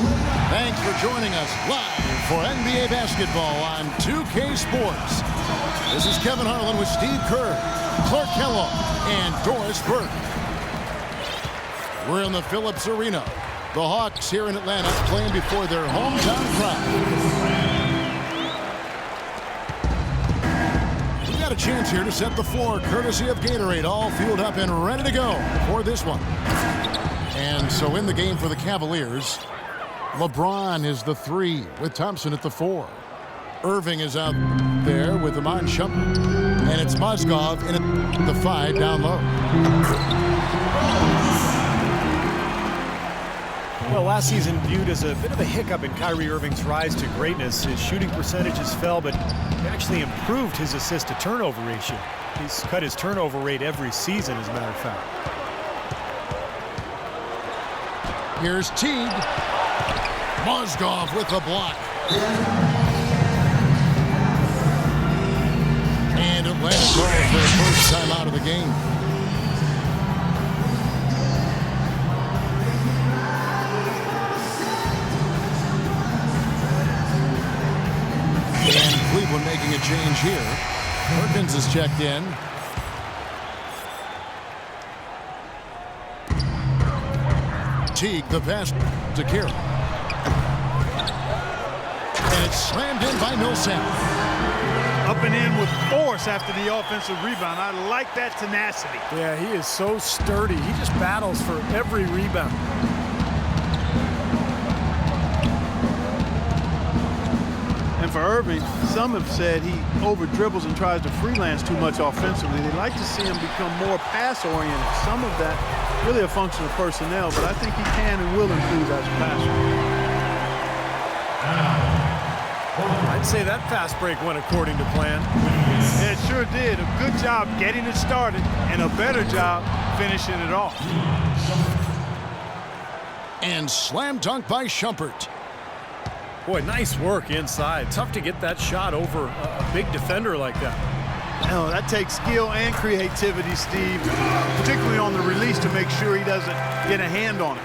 Thanks for joining us live for NBA basketball on 2K Sports. This is Kevin Harlan with Steve Kerr, Clark Kellogg, and Doris Burke. We're in the Phillips Arena. The Hawks here in Atlanta playing before their hometown crowd. We got a chance here to set the floor courtesy of Gatorade, all fueled up and ready to go for this one. And so in the game for the Cavaliers, LeBron is the 3 with Thompson at the 4. Irving is out there with Iman Shumpert. And it's Mozgov in at the 5 down low. Well, last season viewed as a bit of a hiccup in Kyrie Irving's rise to greatness. His shooting percentages fell, but he actually improved his assist-to-turnover ratio. He's cut his turnover rate every season, as a matter of fact. Here's Teague. Mozgov with the block. And Atlanta calls their first time out of the game. And Cleveland making a change here. Perkins is checked in. Teague, the pass to Carroll. And it's slammed in by Millsap. Up and in with force after the offensive rebound. I like that tenacity. Yeah, he is so sturdy. He just battles for every rebound. And for Irving, some have said he over-dribbles and tries to freelance too much offensively. They'd like to see him become more pass-oriented. Some of that really a function of personnel, but I think he can and will improve as a passer. I'd say that fast break went according to plan. Yeah, it sure did. A good job getting it started and a better job finishing it off. And slam dunk by Shumpert. Boy, nice work inside. Tough to get that shot over a big defender like that. Oh, that takes skill and creativity, Steve, particularly on the release to make sure he doesn't get a hand on it.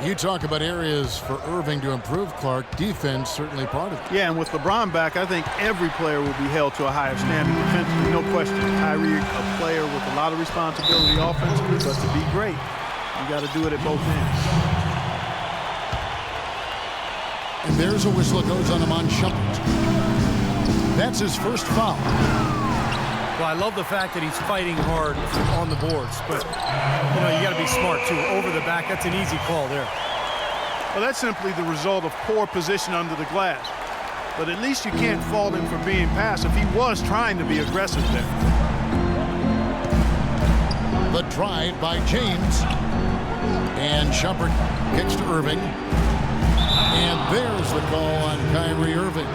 You talk about areas for Irving to improve, Clark. Defense certainly part of it. Yeah, and with LeBron back, I think every player will be held to a higher standard defensively, no question. Kyrie, a player with a lot of responsibility offensively, but to be great, you got to do it at both ends. And there's a whistle that goes on Iman Shumpert. That's his first foul. Well, I love the fact that he's fighting hard on the boards, but you know, you got to be smart too. Over the back, that's an easy call there. Well, that's simply the result of poor position under the glass. But at least you can't fault him for being passive. He was trying to be aggressive there. The drive by James. And Shumpert kicks to Irving. And there's the call on Kyrie Irving.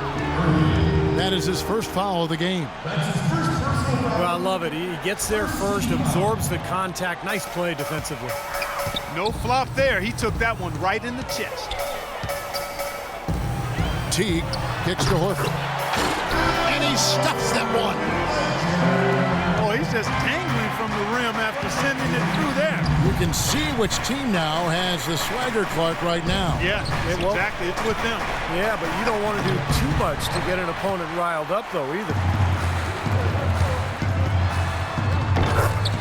That is his first foul of the game. Well, I love it. He gets there first, absorbs the contact. Nice play defensively. No flop there. He took that one right in the chest. Teague kicks to Horford. And he stuffs that one. Oh, he's just tangling from the rim after sending it through there. You can see which team now has the swagger, Clark, right now. Yeah, exactly. It's with them. Yeah, but you don't want to do too much to get an opponent riled up, though, either.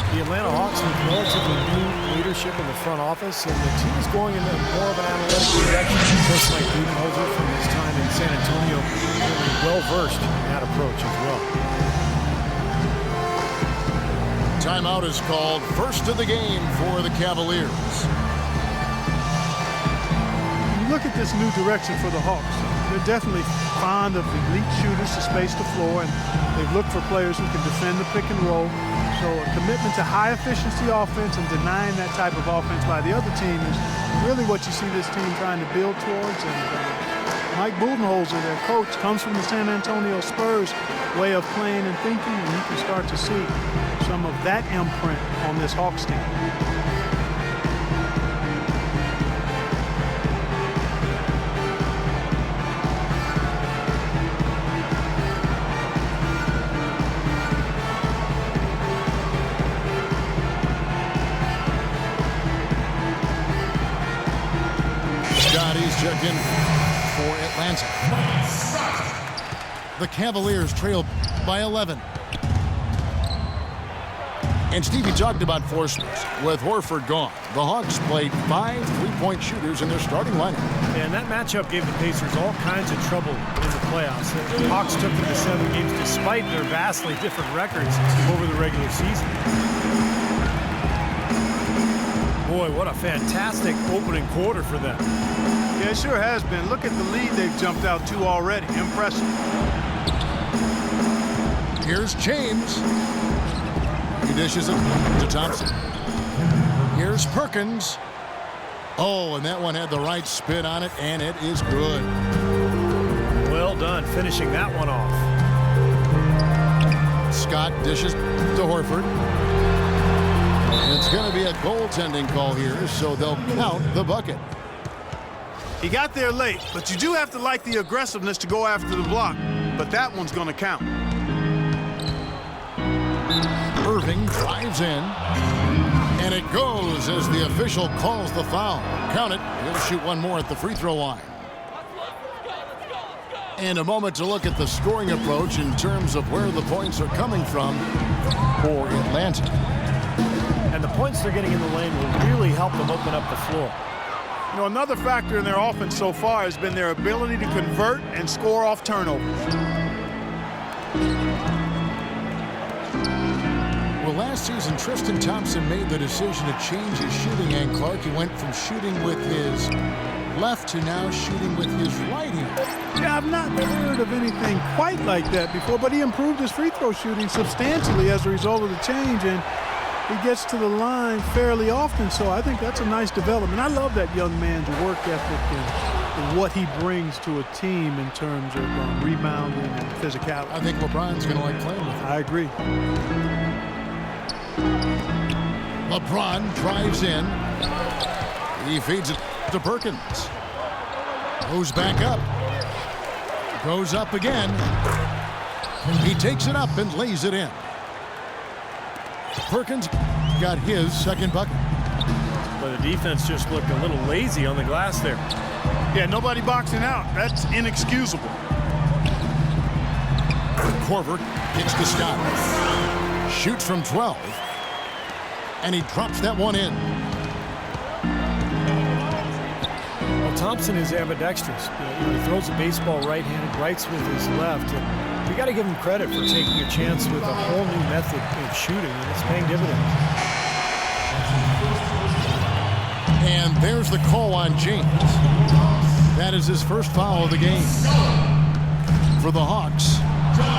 The Atlanta Hawks with relatively new leadership in the front office, and the team is going in more of an analytic direction. Coach Mike Budenholzer from his time in San Antonio, really well-versed in that approach as well. Timeout is called. First of the game for the Cavaliers. You look at this new direction for the Hawks. They're definitely fond of elite shooters to space the floor, and they've looked for players who can defend the pick and roll. So a commitment to high-efficiency offense and denying that type of offense by the other team is really what you see this team trying to build towards. And Mike Budenholzer, their coach, comes from the San Antonio Spurs way of playing and thinking, and you can start to see some of that imprint on this Hawks team. checked in for Atlanta. The Cavaliers trail by 11. And Stevie talked about forces. With Horford gone, the Hawks played 5 3-point shooters in their starting lineup. And that matchup gave the Pacers all kinds of trouble in the playoffs. The Hawks took them to 7 games despite their vastly different records over the regular season. Boy, what a fantastic opening quarter for them. Yeah, it sure has been. Look at the lead they've jumped out to already. Impressive. Here's James. He dishes it to Thompson. Here's Perkins. Oh, and that one had the right spin on it, and it is good. Well done, finishing that one off. Scott dishes to Horford. It's going to be a goaltending call here, so they'll count the bucket. He got there late, but you do have to like the aggressiveness to go after the block. But that one's going to count. Irving drives in, and it goes as the official calls the foul. Count it. He'll shoot one more at the free throw line. And a moment to look at the scoring approach in terms of where the points are coming from for Atlanta. And the points they're getting in the lane will really help them open up the floor. You know, another factor in their offense so far has been their ability to convert and score off turnovers. Well, last season, Tristan Thompson made the decision to change his shooting hand, Clark. He went from shooting with his left to now shooting with his right hand. Yeah, I've not heard of anything quite like that before, but he improved his free throw shooting substantially as a result of the change, and he gets to the line fairly often, so I think that's a nice development. I love that young man's work ethic and what he brings to a team in terms of rebounding and physicality. I think LeBron's going to like playing with him. I agree. LeBron drives in. He feeds it to Perkins. Goes back up. Goes up again. He takes it up and lays it in. Perkins got his second bucket. But the defense just looked a little lazy on the glass there. Yeah, nobody boxing out. That's inexcusable. Korver kicks to Scott. Shoots from 12. And he drops that one in. Well, Thompson is ambidextrous. He throws a baseball right-handed, writes with his left. We got to give him credit for taking a chance with a whole new method of shooting, and it's paying dividends. And there's the call on James. That is his first foul of the game. For the Hawks,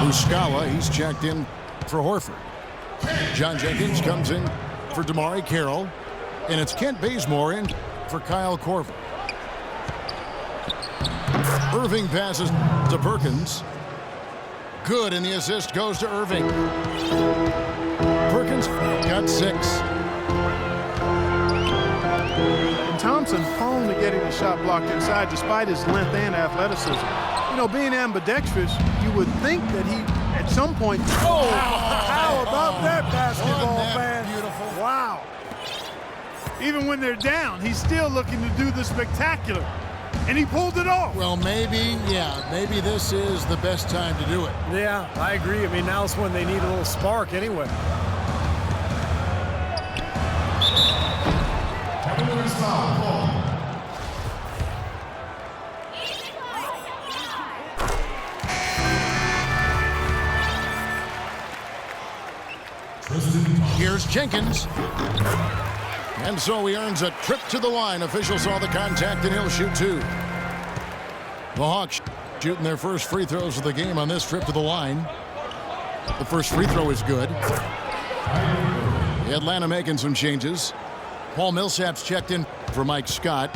Muscala, he's checked in for Horford. John Jenkins comes in for Damari Carroll, and it's Kent Bazemore in for Kyle Korver. Irving passes to Perkins. Good, and the assist goes to Irving. Perkins got 6. And Thompson prone to getting the shot blocked inside despite his length and athleticism. You know, being ambidextrous, you would think that he, at some point... Oh, how about that basketball, man? Beautiful. Wow. Even when they're down, he's still looking to do the spectacular. And he pulled it off. Well, maybe this is the best time to do it. Yeah, I agree. I mean, now's when they need a little spark anyway. Here's Jenkins. And so he earns a trip to the line. Officials saw the contact, and he'll shoot 2. The Hawks shooting their first free throws of the game on this trip to the line. The first free throw is good. Atlanta making some changes. Paul Millsap's checked in for Mike Scott.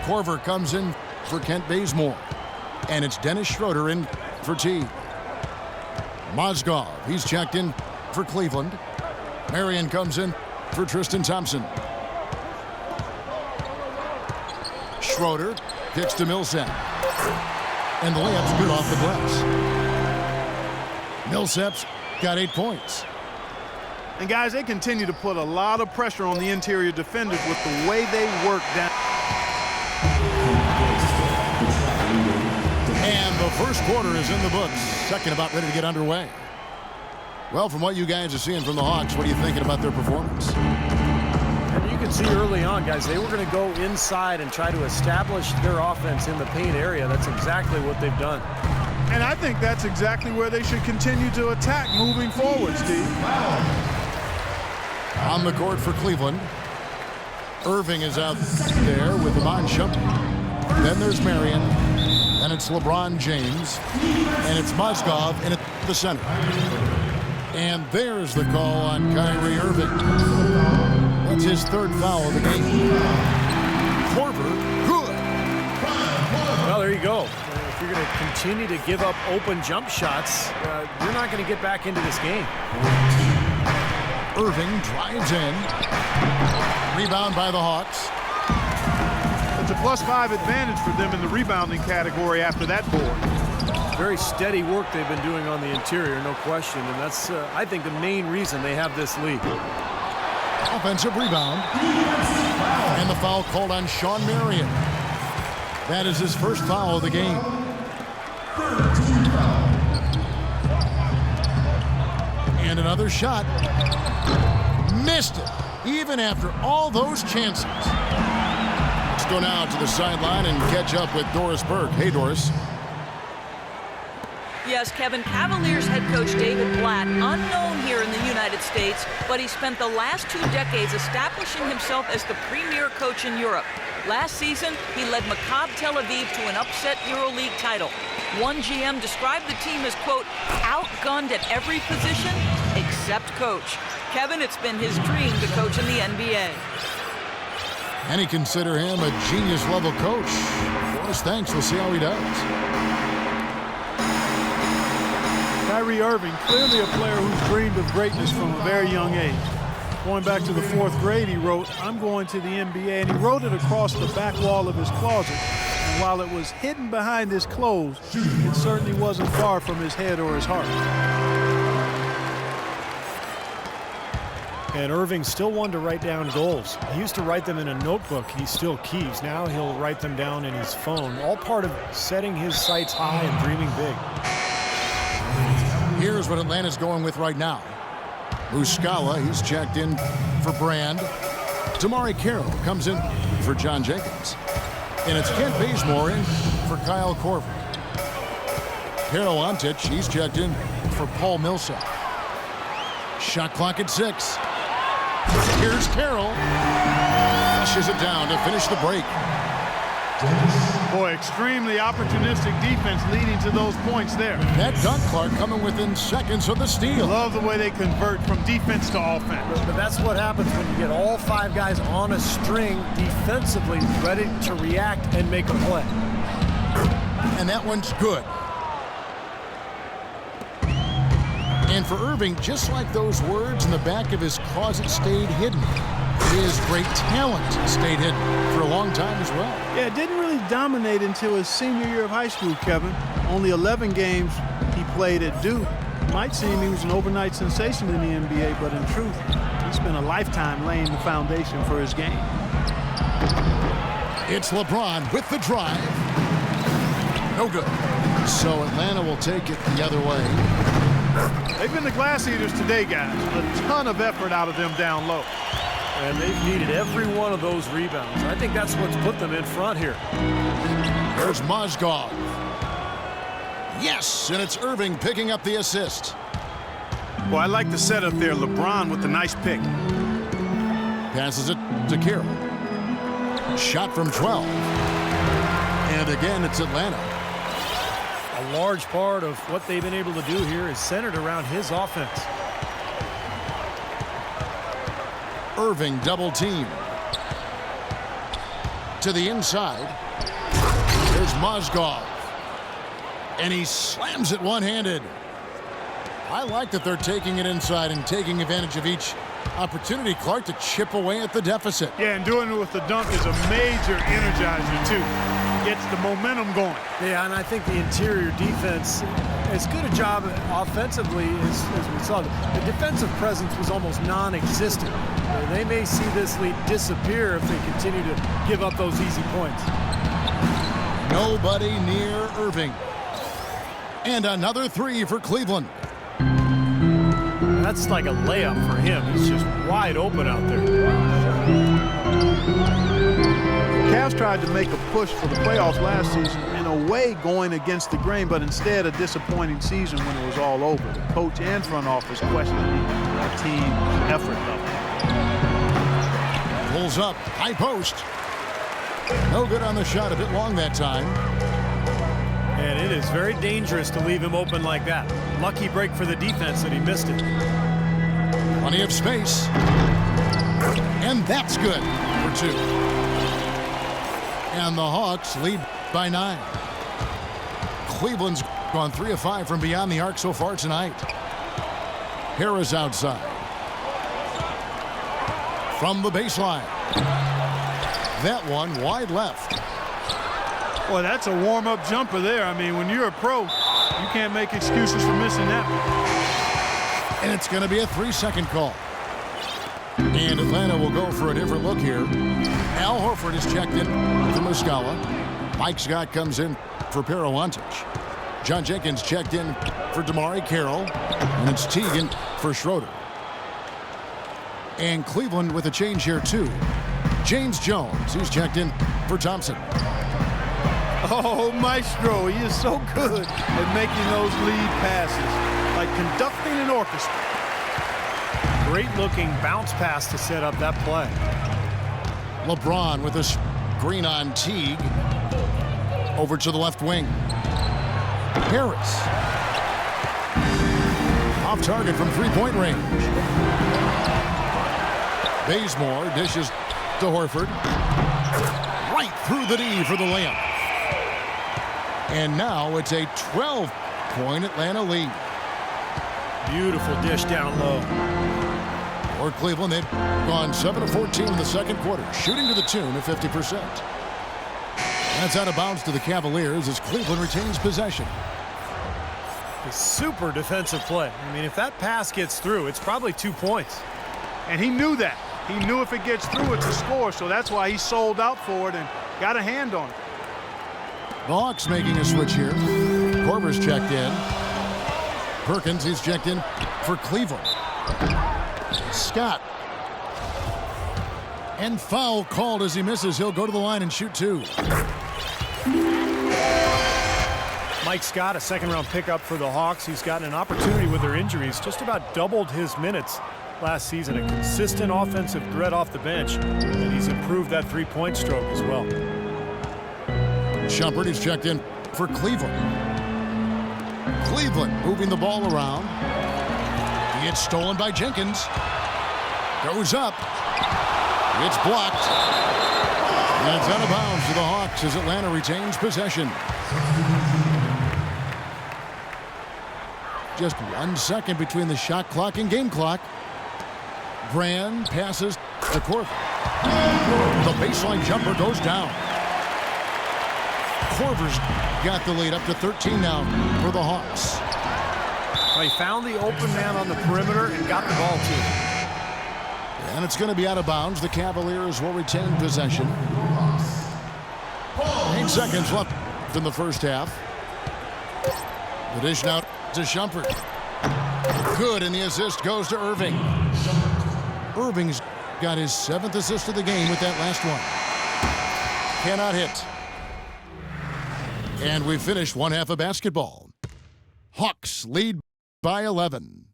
Korver comes in for Kent Bazemore. And it's Dennis Schroeder in for T. Mozgov, he's checked in for Cleveland. Marion comes in for Tristan Thompson. Schroeder kicks to Millsap. And the layup's good off the glass. Millsap's got 8 points. And guys, they continue to put a lot of pressure on the interior defenders with the way they work down. First quarter is in the books. Second about ready to get underway. Well, from what you guys are seeing from the Hawks, what are you thinking about their performance? And you can see early on, guys, they were going to go inside and try to establish their offense in the paint area. That's exactly what they've done. And I think that's exactly where they should continue to attack moving forward, Steve. On the court for Cleveland, Irving is out there with Iman Shumpert. Then there's Marion. Then it's LeBron James. And it's Mozgov in the center. And there's the call on Kyrie Irving. That's his third foul of the game. Korver, good. Well, there you go. If you're going to continue to give up open jump shots, you're not going to get back into this game. Irving drives in. Rebound by the Hawks. It's a +5 advantage for them in the rebounding category after that board. Very steady work they've been doing on the interior, no question. And that's, I think, the main reason they have this lead. Offensive rebound. And the foul called on Sean Marion. That is his first foul of the game. And another shot. Missed it, even after all those chances. Let's go now to the sideline and catch up with Doris Burke. Hey, Doris. Yes, Kevin, Cavaliers head coach David Blatt, unknown here in the United States, but he spent the last 2 decades establishing himself as the premier coach in Europe. Last season, he led Maccabi Tel Aviv to an upset EuroLeague title. One GM described the team as, quote, outgunned at every position except coach. Kevin, it's been his dream to coach in the NBA. And he consider him a genius-level coach. Doris, thanks. We'll see how he does. Kyrie Irving, clearly a player who's dreamed of greatness from a very young age. Going back to the 4th grade, he wrote, "I'm going to the NBA," and he wrote it across the back wall of his closet. And while it was hidden behind his clothes, it certainly wasn't far from his head or his heart. And Irving still wanted to write down goals. He used to write them in a notebook he still keeps. Now he'll write them down in his phone. All part of setting his sights high and dreaming big. Here's what Atlanta's going with right now. Muscala, he's checked in for Brand. Tamari Carroll comes in for John Jacobs. And it's Kent Bazemore in for Kyle Korver. Carroll Antich, he's checked in for Paul Millsap. Shot clock at 6. Here's Carroll. Flushes it down to finish the break. Boy, extremely opportunistic defense leading to those points there. That dunk, Clark, coming within seconds of the steal. Love the way they convert from defense to offense. But that's what happens when you get all 5 guys on a string defensively ready to react and make a play. And that one's good. And for Irving, just like those words in the back of his closet stayed hidden, his great talent stayed hidden for a long time as well. Yeah, it didn't really dominate until his senior year of high school, Kevin. Only 11 games he played at Duke. It might seem he was an overnight sensation in the NBA, but in truth, he spent a lifetime laying the foundation for his game. It's LeBron with the drive. No good. So Atlanta will take it the other way. They've been the glass eaters today, guys. A ton of effort out of them down low. And they've needed every one of those rebounds. I think that's what's put them in front here. There's Mozgov. Yes, and it's Irving picking up the assist. Well, I like the setup there. LeBron with the nice pick. Passes it to Carroll. Shot from 12. And again, it's Atlanta. A large part of what they've been able to do here is centered around his offense. Irving double team. To the inside. There's Mozgov. And he slams it one-handed. I like that they're taking it inside and taking advantage of each opportunity, Clark, to chip away at the deficit. Yeah, and doing it with the dunk is a major energizer, too. Gets the momentum going. Yeah, and I think the interior defense, as good a job offensively as we saw. The defensive presence was almost non-existent. They may see this lead disappear if they continue to give up those easy points. Nobody near Irving. And another three for Cleveland. That's like a layup for him. He's just wide open out there. Cavs tried to make a push for the playoffs last season, in a way going against the grain, but instead a disappointing season when it was all over. The coach and front office questioning the team effort level. Pulls up, high post. No good on the shot, a bit long that time. And it is very dangerous to leave him open like that. Lucky break for the defense that he missed it. Plenty of space. And that's good for two. And the Hawks lead by 9. Cleveland's gone 3 of 5 from beyond the arc so far tonight. Harris outside. From the baseline. That one wide left. Boy, that's a warm-up jumper there. I mean, when you're a pro, you can't make excuses for missing that one. And it's going to be a 3-second call. And Atlanta will go for a different look here. Al Horford is checked in for Muscala. Mike Scott comes in for Parawantic. John Jenkins checked in for Damari Carroll. And it's Teagan for Schroeder. And Cleveland with a change here, too. James Jones, he's checked in for Thompson. Oh, Maestro, he is so good at making those lead passes, like conducting an orchestra. Great-looking bounce pass to set up that play. LeBron with a screen on Teague. Over to the left wing. Harris. Off target from three-point range. Bazemore dishes to Horford. Right through the D for the layup. And now it's a 12-point Atlanta lead. Beautiful dish down low. For Cleveland, they've gone 7 of 14 in the second quarter, shooting to the tune of 50%. That's out of bounds to the Cavaliers as Cleveland retains possession. A super defensive play. I mean, if that pass gets through, it's probably 2 points. And he knew that. He knew if it gets through, it's a score, so that's why he sold out for it and got a hand on it. The Hawks making a switch here. Korver's checked in. Perkins, he's checked in for Cleveland. Scott. And foul called as he misses. He'll go to the line and shoot 2. Mike Scott, a second-round pickup for the Hawks. He's gotten an opportunity with their injuries, just about doubled his minutes last season. A consistent offensive threat off the bench, and he's improved that three-point stroke as well. Shumpert is checked in for Cleveland. Cleveland moving the ball around. He gets stolen by Jenkins. Goes up. It's blocked. And it's out of bounds to the Hawks as Atlanta retains possession. Just 1 second between the shot clock and game clock. Brand passes to Korver. The baseline jumper goes down. Korver's got the lead up to 13 now for the Hawks. Well, he found the open man on the perimeter and got the ball to him. And it's going to be out of bounds. The Cavaliers will retain possession. 8 seconds left in the first half. The dish now to Shumpert. Good, and the assist goes to Irving. Irving's got his 7th assist of the game with that last one. Cannot hit. And we finished one half of basketball. Hawks lead by 11.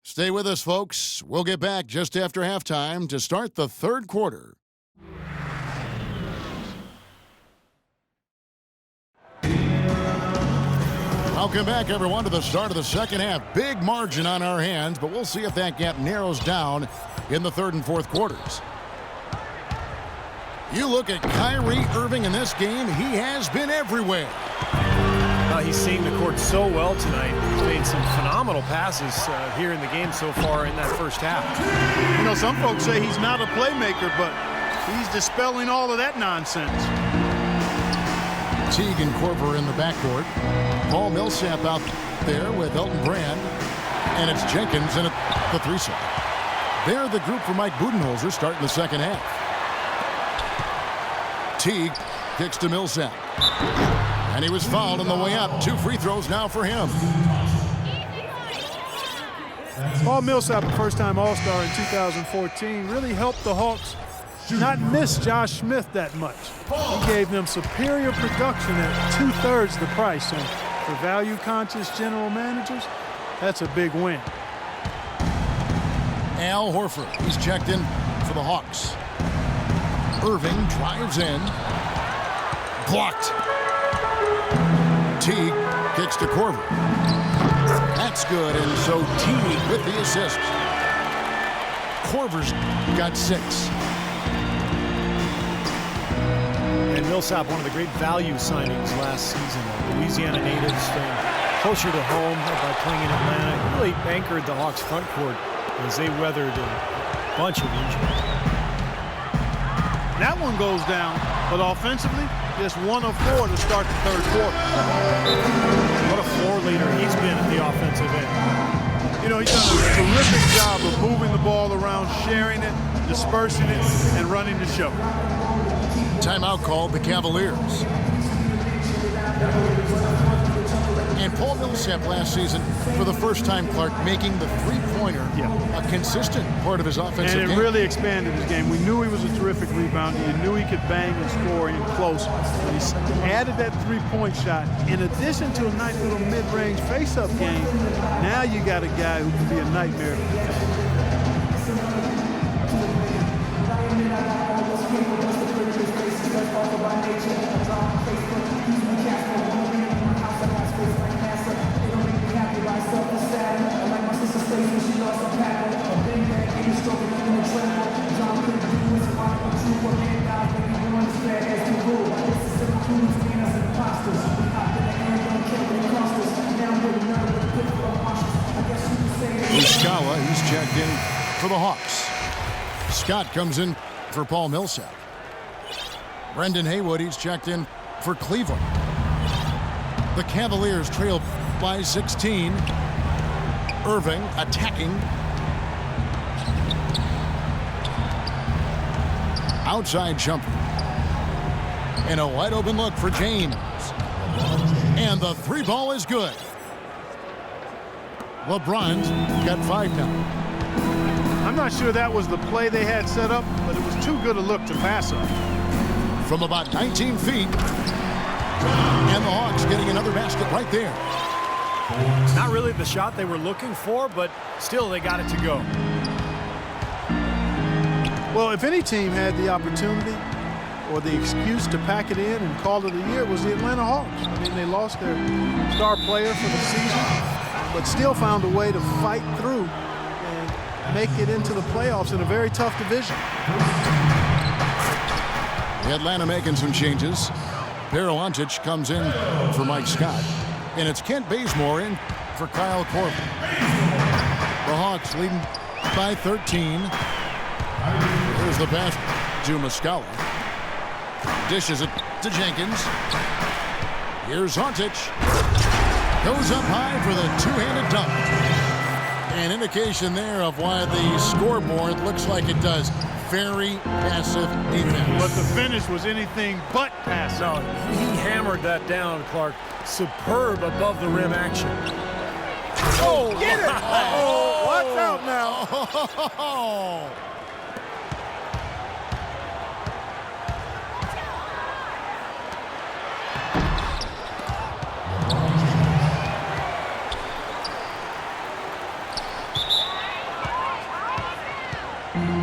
Stay with us, folks. We'll get back just after halftime to start the third quarter. Welcome back, everyone, to the start of the second half. Big margin on our hands, but we'll see if that gap narrows down in the third and fourth quarters. You look at Kyrie Irving in this game, he has been everywhere. He's seeing the court so well tonight. He's made some phenomenal passes here in the game so far in that first half. You know, some folks say he's not a playmaker, but he's dispelling all of that nonsense. Teague and Korver in the backcourt. Paul Millsap out there with Elton Brand. And it's Jenkins in the 3-side. They're the group for Mike Budenholzer starting the second half. Teague kicks to Millsap. And he was fouled on the way up. 2 free throws now for him. Paul Millsap, a first-time All-Star in 2014, really helped the Hawks not miss Josh Smith that much. He gave them superior production at 2/3 the price. And for value-conscious general managers, that's a big win. Al Horford, he's checked in for the Hawks. Irving drives in. Blocked. Teague kicks to Korver. That's good, and so Teague with the assist. Korver's got 6. And Millsap, one of the great value signings last season. Louisiana native, staying closer to home by playing in Atlanta. Really anchored the Hawks' front court as they weathered a bunch of injuries. That one goes down, but offensively, just 1 of 4 to start the 3rd quarter. What a floor leader he's been at the offensive end. You know, he's done a terrific job of moving the ball around, sharing it, dispersing it, and running the show. Timeout called the Cavaliers. And Paul Millsap last season, for the first time, Clark, making the three-pointer a consistent part of his offensive game. And it really expanded his game. We knew he was a terrific rebounder. You knew he could bang and score in close. But he added that three-point shot. In addition to a nice little mid-range face-up game, now you got a guy who can be a nightmare to defend. Muscala, he's checked in for the Hawks. Scott comes in for Paul Millsap. Brendan Haywood, he's checked in for Cleveland. The Cavaliers trail by 16. Irving attacking. Outside jumper. And a wide open look for James. And the 3 ball is good. LeBron's got 5 now. I'm not sure that was the play they had set up, but it was too good a look to pass up. From about 19 feet. And the Hawks getting another basket right there. Not really the shot they were looking for, but still they got it to go. Well, if any team had the opportunity or the excuse to pack it in and call it a year, it was the Atlanta Hawks. I mean, they lost their star player for the season, but still found a way to fight through and make it into the playoffs in a very tough division. Atlanta making some changes. Paralontic comes in for Mike Scott. And it's Kent Bazemore in for Kyle Korver. The Hawks leading by 13. Here's the pass to Muscala. Dishes it to Jenkins. Here's Hontic. Goes up high for the two-handed dunk. An indication there of why the scoreboard looks like it does. Very passive defense. But the finish was anything but passive. No, he hammered that down, Clark. Superb above the rim action. Oh, get it! Oh, watch out now.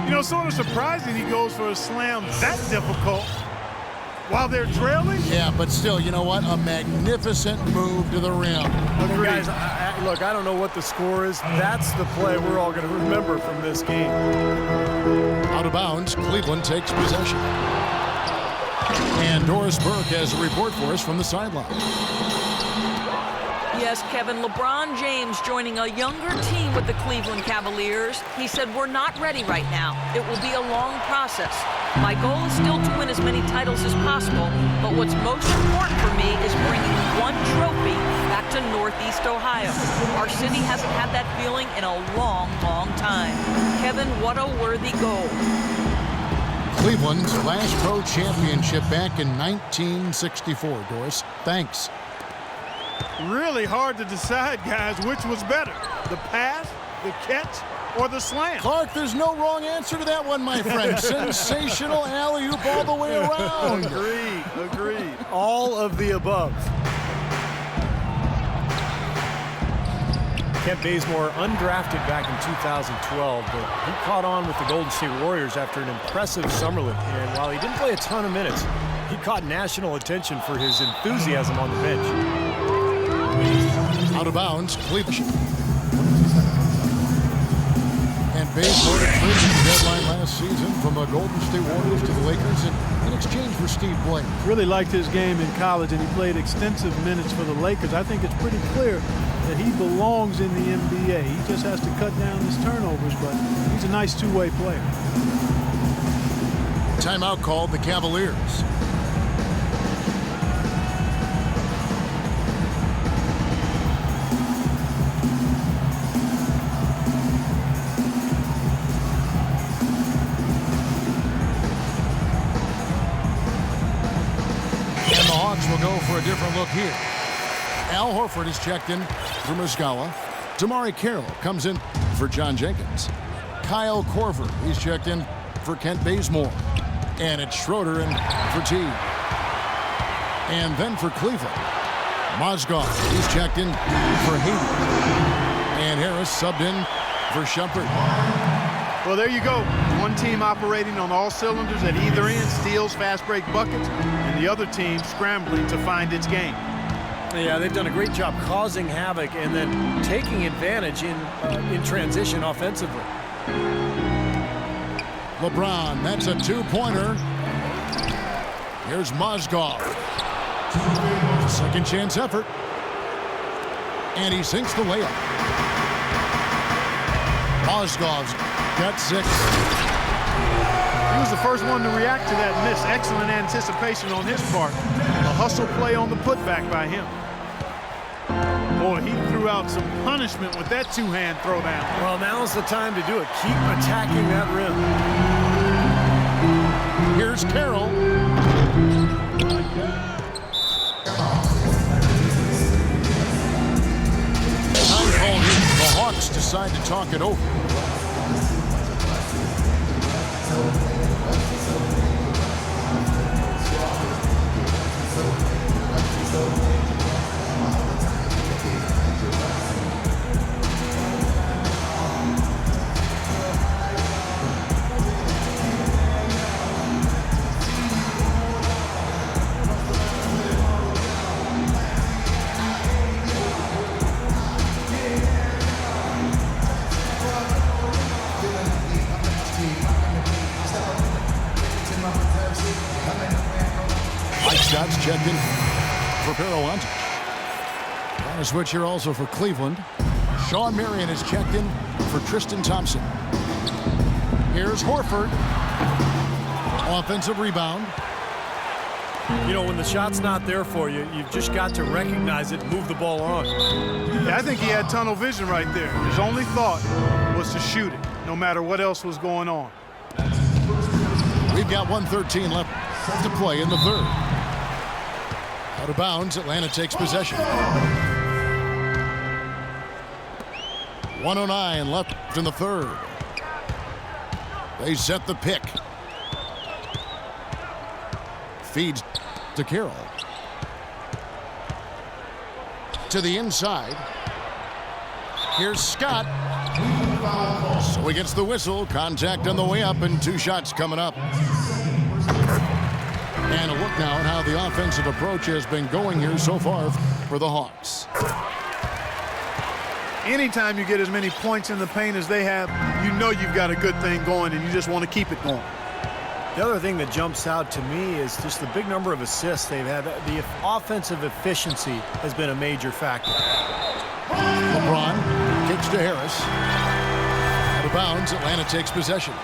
You know, sort of surprising he goes for a slam that difficult while they're trailing. Yeah, but still, you know what? A magnificent move to the rim. Agreed. Guys, look, I don't know what the score is. That's the play we're all going to remember from this game. Out of bounds, Cleveland takes possession. And Doris Burke has a report for us from the sideline. Yes, Kevin, LeBron James joining a younger team with the Cleveland Cavaliers. He said, "We're not ready right now. It will be a long process. My goal is still to win as many titles as possible, but what's most important for me is bringing one trophy back to Northeast Ohio. Our city hasn't had that feeling in a long, long time." Kevin, what a worthy goal. Cleveland's last pro championship back in 1964, Doris. Thanks. Really hard to decide, guys, which was better, the pass, the catch, or the slam. Clark, there's no wrong answer to that one, my friend. Sensational alley-oop all the way around. Agreed. All of the above. Kent Bazemore, undrafted back in 2012, but he caught on with the Golden State Warriors after an impressive summer league. And while he didn't play a ton of minutes, he caught national attention for his enthusiasm on the bench. Out of bounds, Cleveland. And Bazemore traded the deadline last season from the Golden State Warriors to the Lakers in exchange for Steve Blake. Really liked his game in college, and he played extensive minutes for the Lakers. I think it's pretty clear that he belongs in the NBA. He just has to cut down his turnovers, but he's a nice two-way player. Timeout called the Cavaliers. And the Hawks will go for a different look here. Al Horford is checked in for Muscala. Damari Carroll comes in for John Jenkins. Kyle Korver, he's checked in for Kent Bazemore. And it's Schroeder in for T. And then for Cleveland, Mozgov, he's checked in for Hayden. And Harris subbed in for Shumpert. Well, there you go. One team operating on all cylinders at either end, steals, fast break buckets, and the other team scrambling to find its game. Yeah, they've done a great job causing havoc and then taking advantage in transition offensively. LeBron, that's a two-pointer. Here's Mozgov. Second chance effort. And he sinks the layup. Mozgov's got 6. He was the first one to react to that miss. Excellent anticipation on his part. A hustle play on the putback by him. Boy, he threw out some punishment with that two-hand throwdown. Well, now's the time to do it. Keep attacking that rim. Here's Carroll. Time called here. The Hawks decide to talk it over. Shots checked in for Parawanti. On a switch here also for Cleveland. Sean Marion is checked in for Tristan Thompson. Here's Horford. Offensive rebound. You know, when the shot's not there for you, you've just got to recognize it and move the ball on. Yeah, I think he had tunnel vision right there. His only thought was to shoot it, no matter what else was going on. We've got 1:13 left to play in the third. Out of bounds, Atlanta takes possession. 1:09 left in the third. They set the pick. Feeds to Carroll. To the inside. Here's Scott. So he gets the whistle. Contact on the way up and 2 shots coming up. And a look now at how the offensive approach has been going here so far for the Hawks. Anytime you get as many points in the paint as they have, you know you've got a good thing going and you just want to keep it going. The other thing that jumps out to me is just the big number of assists they've had. The offensive efficiency has been a major factor. LeBron kicks to Harris. Out of bounds, Atlanta takes possession.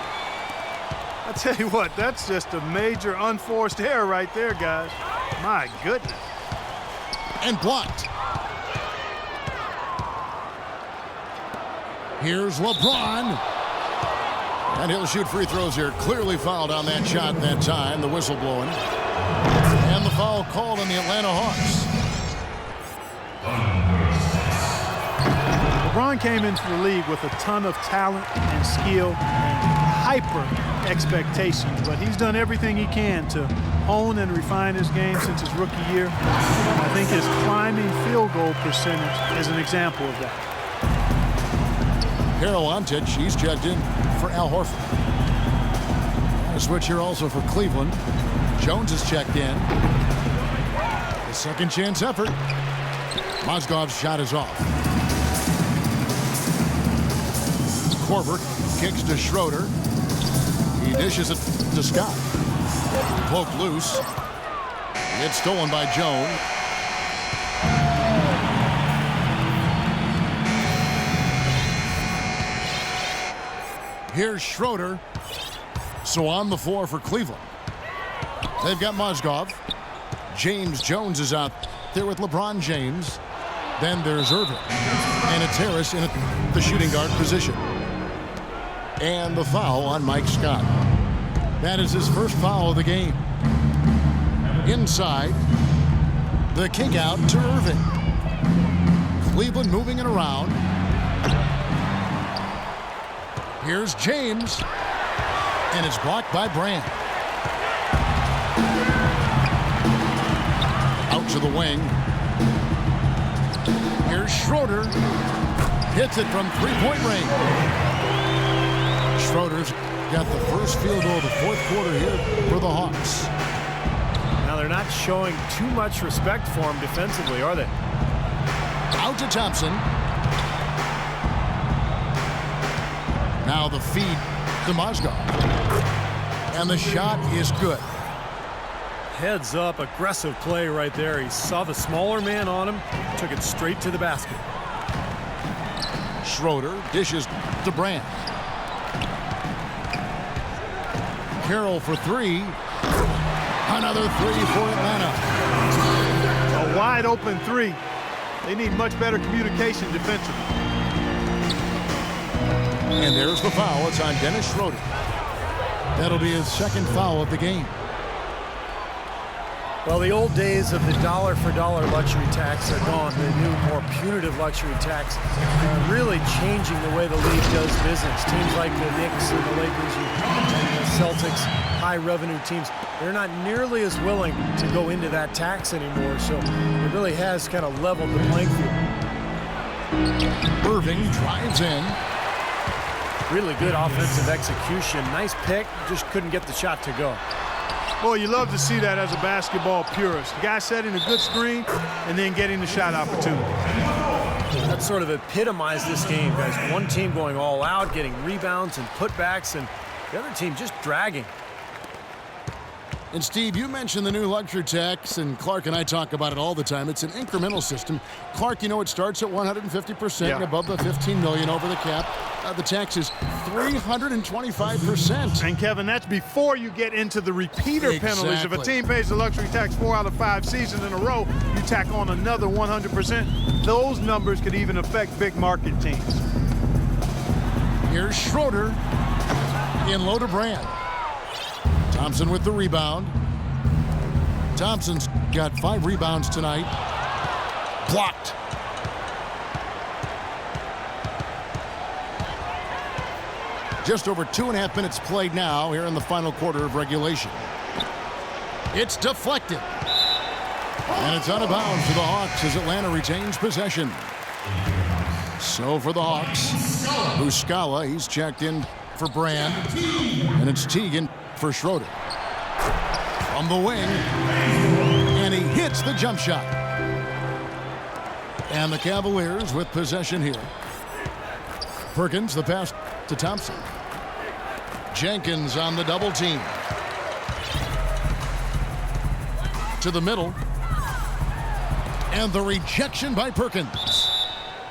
I tell you what, that's just a major unforced error right there, guys. My goodness. And blocked. Here's LeBron. And he'll shoot free throws here. Clearly fouled on that shot that time. The whistle blowing. And the foul called on the Atlanta Hawks. LeBron came into the league with a ton of talent and skill and hyper expectations, but he's done everything he can to hone and refine his game since his rookie year. I think his climbing field goal percentage is an example of that. Carol Antich, he's checked in for Al Horford. A switch here also for Cleveland. Jones is checked in. The second chance effort. Mozgov's shot is off. Korver kicks to Schroeder. He dishes it to Scott. Poked loose. It's stolen by Jones. Here's Schroeder. So on the floor for Cleveland. They've got Mozgov. James Jones is out there with LeBron James. Then there's Irving. And it's Harris in the shooting guard position. And the foul on Mike Scott. That is his first foul of the game. Inside. The kick out to Irving. Cleveland moving it around. Here's James. And it's blocked by Brand. Out to the wing. Here's Schroeder. Hits it from three-point range. Schroeder's got the first field goal of the fourth quarter here for the Hawks. Now they're not showing too much respect for him defensively, are they? Out to Thompson. Now the feed to Mozgov. And the shot is good. Heads up, aggressive play right there. He saw the smaller man on him, took it straight to the basket. Schroeder dishes to Brand. Carroll for three. Another three for Atlanta. A wide open three. They need much better communication defensively. And there's the foul. It's on Dennis Schroeder. That'll be his second foul of the game. Well, the old days of the dollar-for-dollar luxury tax are gone. The new, more punitive luxury tax really changing the way the league does business. Teams like the Knicks and the Lakers and the Celtics, high-revenue teams, they're not nearly as willing to go into that tax anymore. So it really has kind of leveled the playing field. Irving drives in. Really good offensive execution. Nice pick, just couldn't get the shot to go. Boy, you love to see that as a basketball purist. The guy setting a good screen and then getting the shot opportunity. That sort of epitomized this game, guys. One team going all out, getting rebounds and putbacks, and the other team just dragging. And Steve, you mentioned the new luxury tax, and Clark and I talk about it all the time. It's an incremental system. Clark, you know, it starts at 150% and above the $15 million over the cap. The tax is 325%. And Kevin, that's before you get into the repeater penalties. If a team pays the luxury tax 4 out of 5 seasons in a row, you tack on another 100%. Those numbers could even affect big market teams. Here's Schroeder in low to Brand. Thompson with the rebound. Thompson's got 5 rebounds tonight. Blocked. Just over 2.5 minutes played now here in the final quarter of regulation. It's deflected. And it's out of bounds for the Hawks as Atlanta retains possession. So for the Hawks, Muscala, he's checked in for Brand. And it's Teagan for Schroeder. From the wing. And he hits the jump shot. And the Cavaliers with possession here. Perkins, the pass to Thompson. Jenkins on the double team. To the middle. And the rejection by Perkins.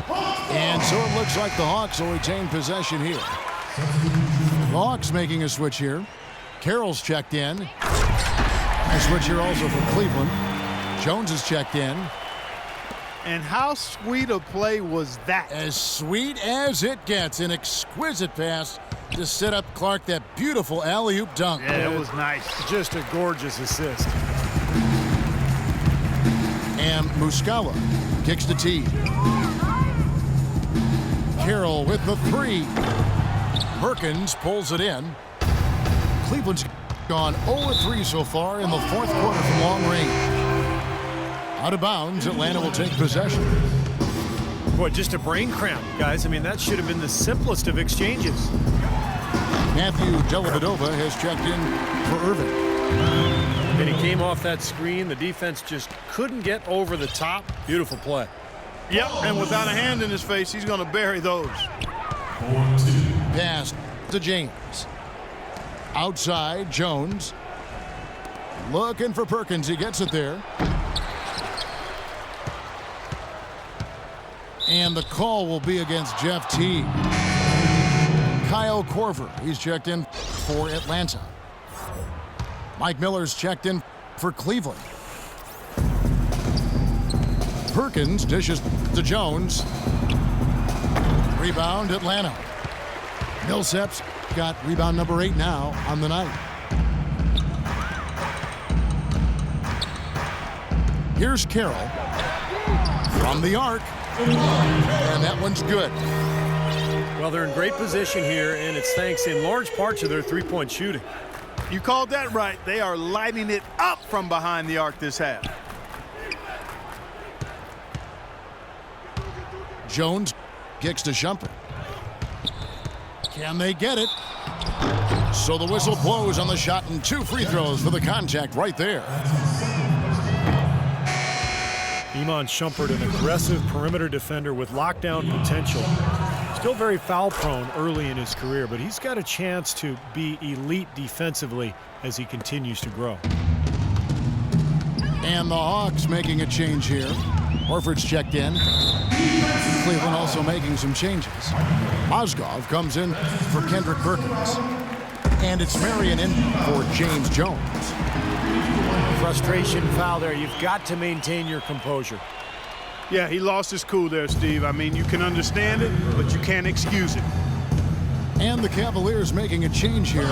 And so it looks like the Hawks will retain possession here. The Hawks making a switch here. Carroll's checked in. A switch here also for Cleveland. Jones is checked in. And how sweet a play was that? As sweet as it gets. An exquisite pass to set up Clark that beautiful alley-oop dunk. Yeah, it was nice. Just a gorgeous assist. And Muscala kicks the tee. Carroll with the three. Perkins pulls it in. Cleveland's gone 0-3 so far in the fourth quarter from long range. Out of bounds, Atlanta will take possession. Boy, just a brain cramp, guys. I mean, that should have been the simplest of exchanges. Matthew Dellavedova has checked in for Irving. And he came off that screen. The defense just couldn't get over the top. Beautiful play. Yep, and without a hand in his face, he's going to bury those. Pass to James. Outside, Jones. Looking for Perkins. He gets it there. And the call will be against Jeff Teague. Kyle Korver, he's checked in for Atlanta. Mike Miller's checked in for Cleveland. Perkins dishes to Jones. Rebound, Atlanta. Millsap's got rebound number 8 now on the night. Here's Carroll from the arc. And that one's good. Well, they're in great position here, and it's thanks in large part to their three-point shooting. You called that right. They are lighting it up from behind the arc this half. Jones kicks to Shumpert. Can they get it? So the whistle blows on the shot and 2 free throws for the contact right there. Iman Shumpert, an aggressive perimeter defender with lockdown potential. Still very foul prone early in his career, but he's got a chance to be elite defensively as he continues to grow. And the Hawks making a change here. Horford's checked in. Cleveland also making some changes. Mozgov comes in for Kendrick Perkins. And it's Marion in for James Jones. Frustration foul there. You've got to maintain your composure. Yeah, he lost his cool there, Steve. I mean, you can understand it, but you can't excuse it. And the Cavaliers making a change here.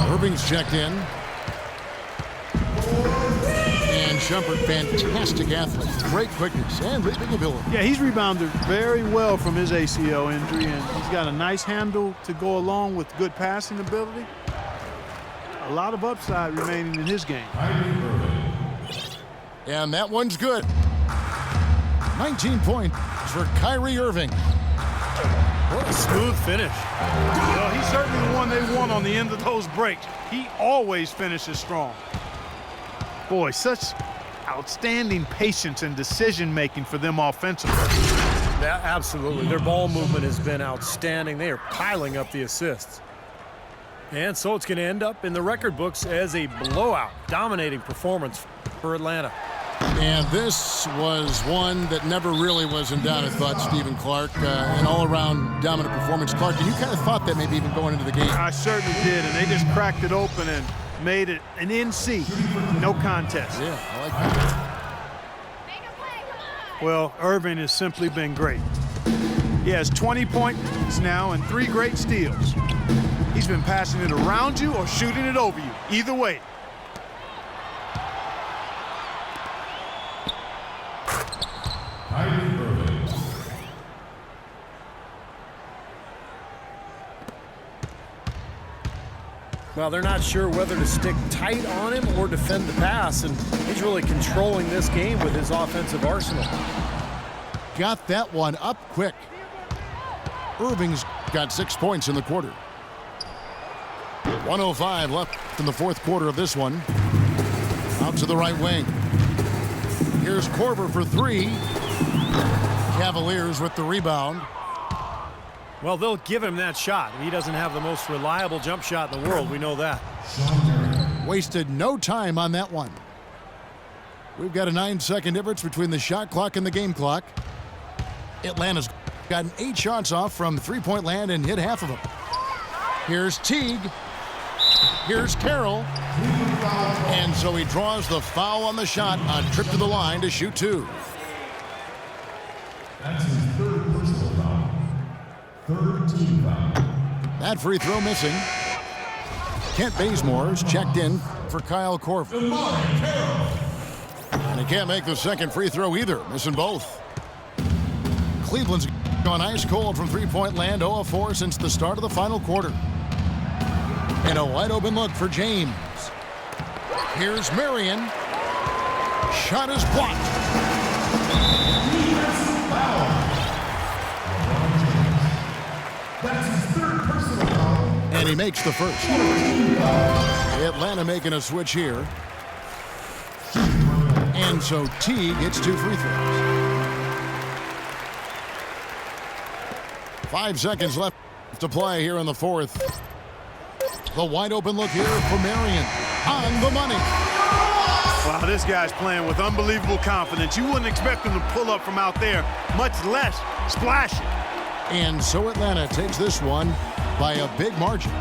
Irving's checked in. And Shumpert, fantastic athlete. Great quickness and leaping ability. Yeah, he's rebounded very well from his ACL injury, and he's got a nice handle to go along with good passing ability. A lot of upside remaining in his game. And that one's good. 19 points for Kyrie Irving. What a smooth finish. Well, he's certainly the one they want on the end of those breaks. He always finishes strong. Boy, such outstanding patience and decision-making for them offensively. Yeah, absolutely. Their ball movement has been outstanding. They are piling up the assists. And so it's going to end up in the record books as a blowout, dominating performance for Atlanta. And this was one that never really was in doubt, I thought, Stephen Clark. An all-around dominant performance. Clark, and you kind of thought that maybe even going into the game. I certainly did, and they just cracked it open and made it an NC. No contest. Yeah, I like that. Well, Irving has simply been great. He has 20 points now and 3 great steals. He's been passing it around you or shooting it over you. Either way. Well, they're not sure whether to stick tight on him or defend the pass, and he's really controlling this game with his offensive arsenal. Got that one up quick. Irving's got 6 points in the quarter. 1:05 left in the fourth quarter of this one. Out to the right wing. Here's Korver for 3. Cavaliers with the rebound. Well, they'll give him that shot. He doesn't have the most reliable jump shot in the world. We know that. Wasted no time on that one. We've got a 9-second difference between the shot clock and the game clock. Atlanta's gotten 8 shots off from three-point land and hit half of them. Here's Teague. Here's Carroll. And so he draws the foul on the shot on trip to the line to shoot 2. That's his third personal foul. Third team foul. That free throw missing. Kent Bazemore's checked in for Kyle Korver. And he can't make the second free throw either, missing both. Cleveland's gone ice cold from three-point land, 0 of 4 since the start of the final quarter. And a wide open look for James. Here's Marion. Shot is blocked. That's his third personal foul. And he makes the first. Atlanta making a switch here. And so T gets 2 free throws. 5 seconds left to play here in the fourth. The wide open look here for Marion. On the money. Wow, this guy's playing with unbelievable confidence. You wouldn't expect him to pull up from out there, much less splash it. And so Atlanta takes this one by a big margin.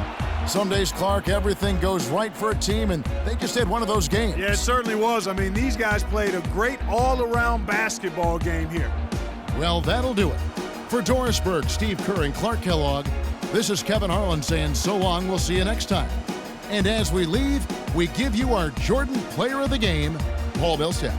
Some days, Clark, everything goes right for a team, and they just had one of those games. Yeah, it certainly was. I mean, these guys played a great all-around basketball game here. Well, that'll do it. For Doris Burke, Steve Kerr, and Clark Kellogg, this is Kevin Harlan saying so long. We'll see you next time. And as we leave, we give you our Jordan Player of the Game, Paul Millsap.